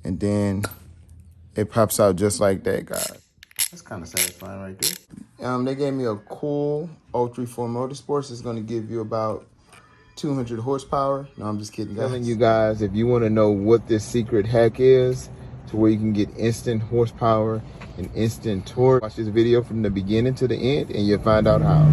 and then it pops out just like that, guys. That's kind of satisfying right there. They gave me a cool A3 Motorsports. It's going to give you about 200 horsepower. No, I'm just kidding, guys. Telling you guys, if you want to know what this secret hack is to where you can get instant horsepower and instant torque, watch this video from the beginning to the end and you'll find out how.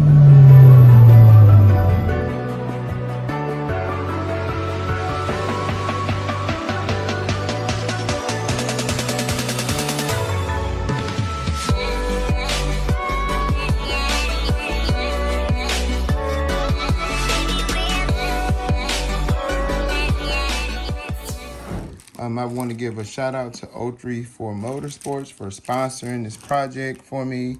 I want to give a shout out to A3 Motorsports for sponsoring this project for me.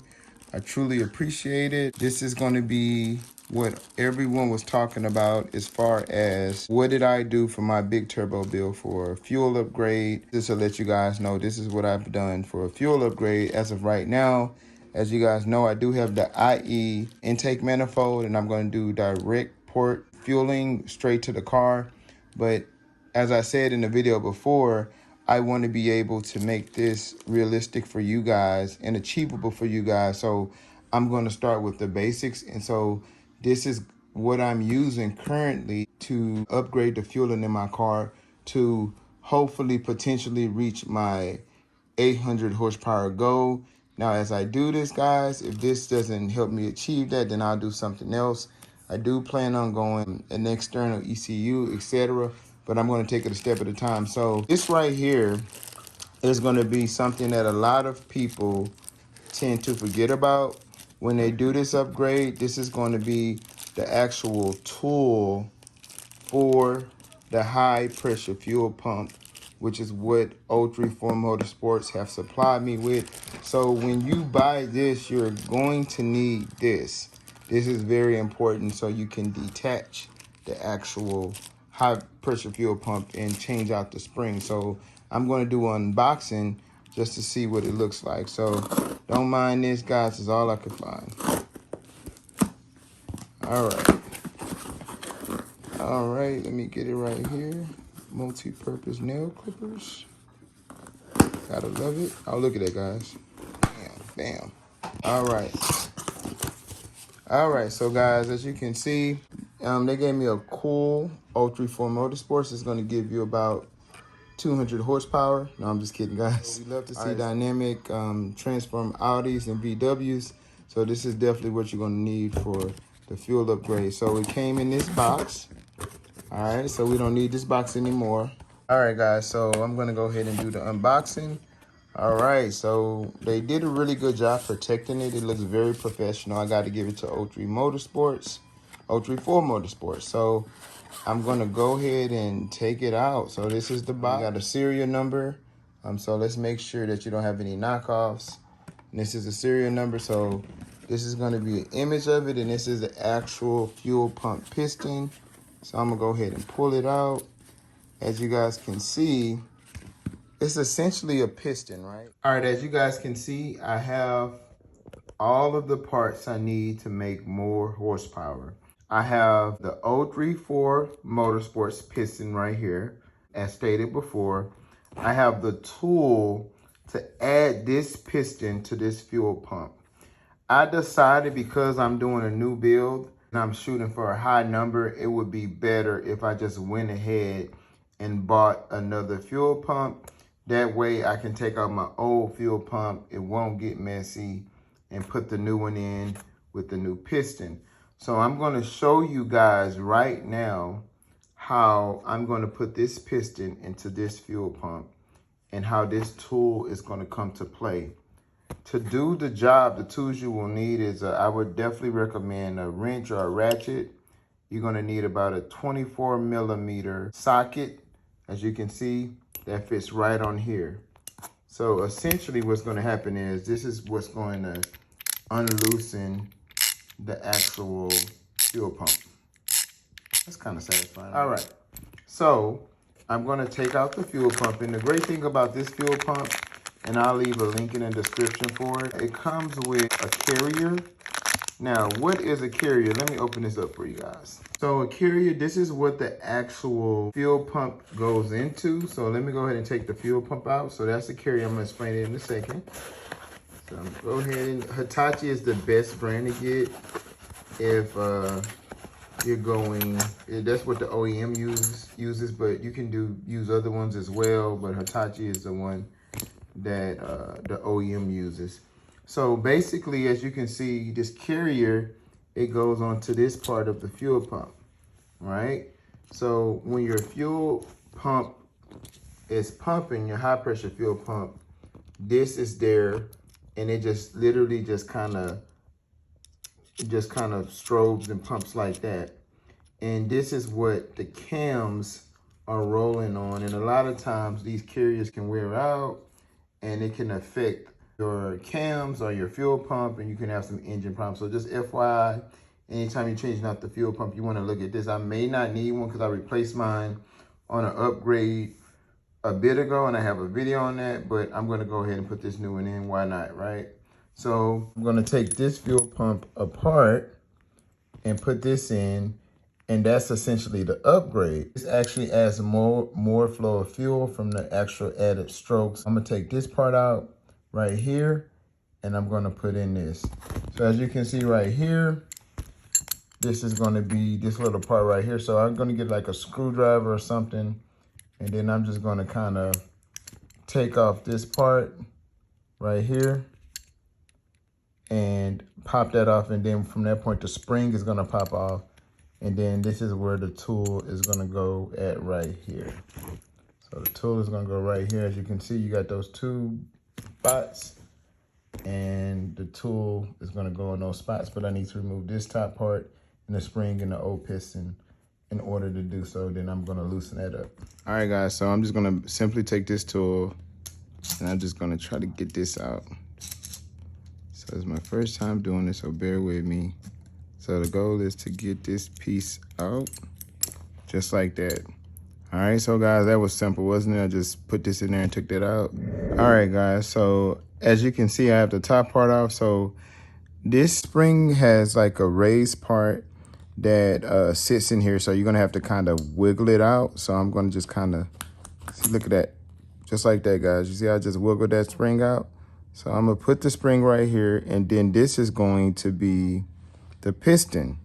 I truly appreciate it. This is going to be what everyone was talking about as far as what did I do for my big turbo build for fuel upgrade. Just to let you guys know, this is what I've done for a fuel upgrade as of right now. As you guys know, I do have the IE intake manifold and I'm going to do direct port fueling straight to the car. But as I said in the video before, I want to be able to make this realistic for you guys and achievable for you guys. So I'm going to start with the basics. And so this is what I'm using currently to upgrade the fueling in my car to hopefully potentially reach my 800 horsepower goal. Now, as I do this, guys, if this doesn't help me achieve that, then I'll do something else. I do plan on going an external ECU, etc., but I'm going to take it a step at a time. So this right here is going to be something that a lot of people tend to forget about when they do this upgrade. This is going to be the actual tool for the high pressure fuel pump, which is what A3 Motorsports have supplied me with. So when you buy this, you're going to need this. This is very important so you can detach the actual high pressure fuel pump and change out the spring. So I'm going to do an unboxing just to see what it looks like. So don't mind this, guys, is all I could find. All right, let me get it right here. Multi-purpose nail clippers. Gotta love it. Oh, look at that, guys. Bam, bam. All right, so guys, as you can see, they gave me a cool A3 Motorsports. It's going to give you about 200 horsepower. No, I'm just kidding, guys. We love to see dynamic transform Audis and VWs. So this is definitely what you're going to need for the fuel upgrade. So it came in this box. All right, so we don't need this box anymore. All right, guys, so I'm going to go ahead and do the unboxing. All right, so they did a really good job protecting it. It looks very professional. I got to give it to A3 Motorsports, A3 Motorsports. So I'm going to go ahead and take it out. So this is the box. Got a serial number. So let's make sure that you don't have any knockoffs. And this is a serial number. So this is going to be an image of it. And this is the actual fuel pump piston. So I'm going to go ahead and pull it out. As you guys can see, it's essentially a piston, right? All right, as you guys can see, I have all of the parts I need to make more horsepower. I have the A3 Motorsports piston right here, as stated before. I have the tool to add this piston to this fuel pump. I decided because I'm doing a new build and I'm shooting for a high number, it would be better if I just went ahead and bought another fuel pump. That way I can take out my old fuel pump, it won't get messy, and put the new one in with the new piston. So I'm going to show you guys right now how I'm going to put this piston into this fuel pump and how this tool is going to come to play. To do the job, the tools you will need is, I would definitely recommend a wrench or a ratchet. You're going to need about a 24 millimeter socket, as you can see. That fits right on here. So essentially what's going to happen is this is what's going to unloosen the actual fuel pump. That's kind of satisfying. All right, so I'm going to take out the fuel pump. And the great thing about this fuel pump, and I'll leave a link in the description for it, it comes with a carrier Now, what is a carrier? Let me open this up for you guys. So a carrier, this is what the actual fuel pump goes into. So let me go ahead and take the fuel pump out. So that's the carrier. I'm gonna explain it in a second. So I'm gonna go ahead and Hitachi is the best brand to get if you're going, that's what the OEM uses, but you can use other ones as well, but Hitachi is the one that the OEM uses. So basically, as you can see, this carrier, it goes onto this part of the fuel pump, right? So when your fuel pump is pumping, your high pressure fuel pump, this is there, and it just literally just kind of strobes and pumps like that. And this is what the cams are rolling on. And a lot of times these carriers can wear out and it can affect your cams or your fuel pump, and you can have some engine problems. So just FYI, anytime you're changing out the fuel pump, you want to look at this. I may not need one because I replaced mine on an upgrade a bit ago, and I have a video on that, but I'm going to go ahead and put this new one in. Why not, right? So I'm going to take this fuel pump apart and put this in, and that's essentially the upgrade. This actually adds more flow of fuel from the actual added strokes. I'm going to take this part out right here, and I'm going to put in this. So as you can see right here, this is going to be this little part right here. So I'm going to get like a screwdriver or something, and then I'm just going to kind of take off this part right here and pop that off, and then from that point the spring is going to pop off, and then this is where the tool is going to go at right here. So the tool is going to go right here. As you can see, you got those two spots, and the tool is going to go in those spots, but I need to remove this top part and the spring and the old piston in order to do so. Then I'm going to loosen that up. All right, guys, so I'm just going to simply take this tool, and I'm just going to try to get this out. So it's my first time doing this, so bear with me. So the goal is to get this piece out just like that. All right, so guys, that was simple, wasn't it? I just put this in there and took that out. All right, guys, so as you can see, I have the top part off. So this spring has like a raised part that sits in here. So you're gonna have to kind of wiggle it out. So I'm gonna just kind of, look at that, just like that, guys. You see I just wiggled that spring out? So I'm gonna put the spring right here, and then this is going to be the piston.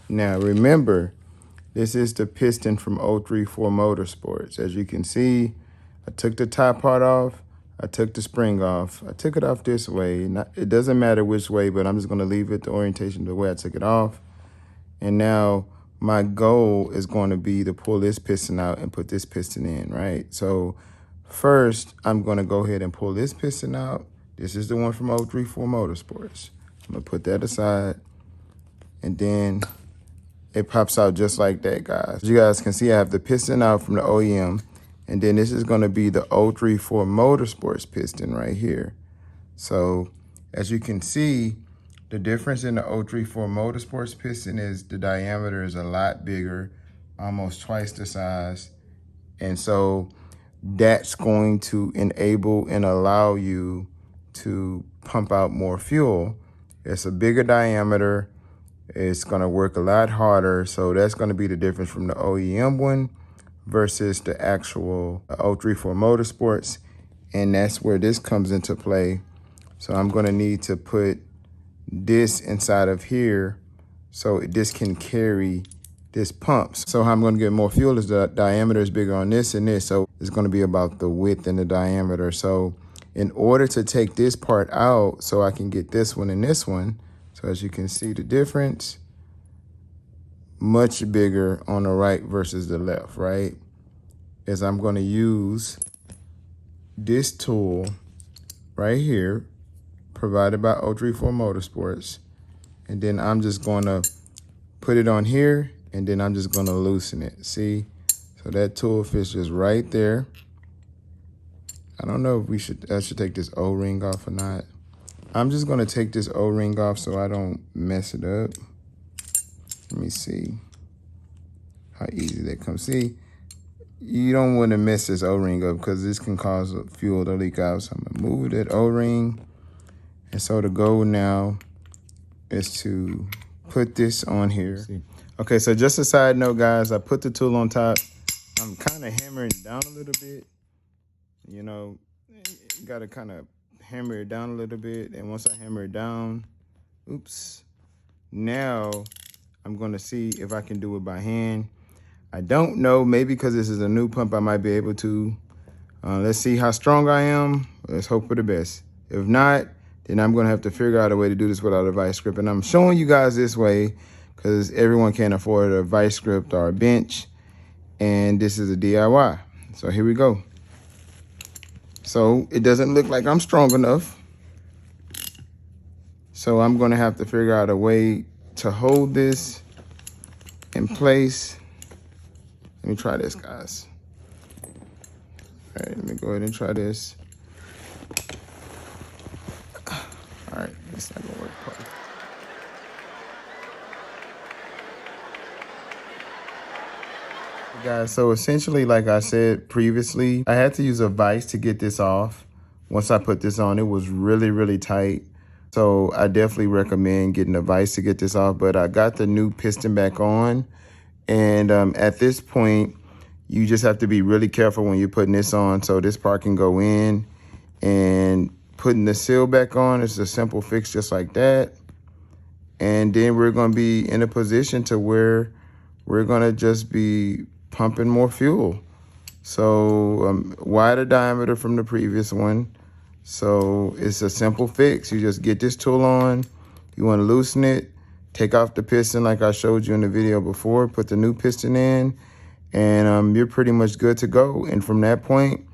Now remember, this is the piston from 034 Motorsports. As you can see, I took the top part off, I took the spring off, I took it off this way. It doesn't matter which way, but I'm just gonna leave it the orientation the way I took it off. And now my goal is going to be to pull this piston out and put this piston in, right? So first, I'm gonna go ahead and pull this piston out. This is the one from 034 Motorsports. I'm gonna put that aside, and then it pops out just like that, guys. As you guys can see, I have the piston out from the OEM, and then this is gonna be the 034 Motorsports piston right here. So as you can see, the difference in the 034 Motorsports piston is the diameter is a lot bigger, almost twice the size. And so that's going to enable and allow you to pump out more fuel. It's a bigger diameter. It's going to work a lot harder. So that's going to be the difference from the OEM one versus the actual 034 Motorsports. And that's where this comes into play. So I'm going to need to put this inside of here so this can carry this pump. So how I'm going to get more fuel is the diameter is bigger on this and this. So it's going to be about the width and the diameter. So in order to take this part out so I can get this one and this one, so as you can see the difference, much bigger on the right versus the left, right? Is I'm going to use this tool right here, provided by 034 Motorsports, and then I'm just going to put it on here, and then I'm just going to loosen it. See? So that tool fits just right there. I don't know if I should take this O-ring off or not. I'm just going to take this O-ring off so I don't mess it up. Let me see how easy that comes. See, you don't want to mess this O-ring up because this can cause fuel to leak out. So I'm going to move that O-ring. And so the goal now is to put this on here. Okay, so just a side note, guys, I put the tool on top. I'm kind of hammering down a little bit. You know, you got to kind of hammer it down a little bit. And once I hammer it down, oops, now I'm going to see if I can do it by hand. I don't know. Maybe because this is a new pump, I might be able to. Let's see how strong I am. Let's hope for the best. If not, then I'm going to have to figure out a way to do this without a vice grip. And I'm showing you guys this way because everyone can't afford a vice grip or a bench. And this is a DIY. So here we go. So it doesn't look like I'm strong enough. So I'm going to have to figure out a way to hold this in place. Let me try this, guys. All right, let me go ahead and try this. All right, it's not gonna work perfect. Guys, so essentially, like I said previously, I had to use a vise to get this off. Once I put this on, it was really, really tight. So I definitely recommend getting a vise to get this off, but I got the new piston back on. And at this point, you just have to be really careful when you're putting this on. So this part can go in, and putting the seal back on is a simple fix just like that. And then we're going to be in a position to where we're going to just be pumping more fuel. So wider diameter from the previous one. So it's a simple fix. You just get this tool on. You want to loosen it. Take off the piston like I showed you in the video before. Put the new piston in. And you're pretty much good to go. And from that point,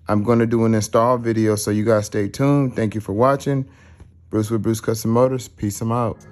I'm going to do an install video. So you guys stay tuned. Thank you for watching. Bruce with Bruce Custom Motors. Peace, I'm out.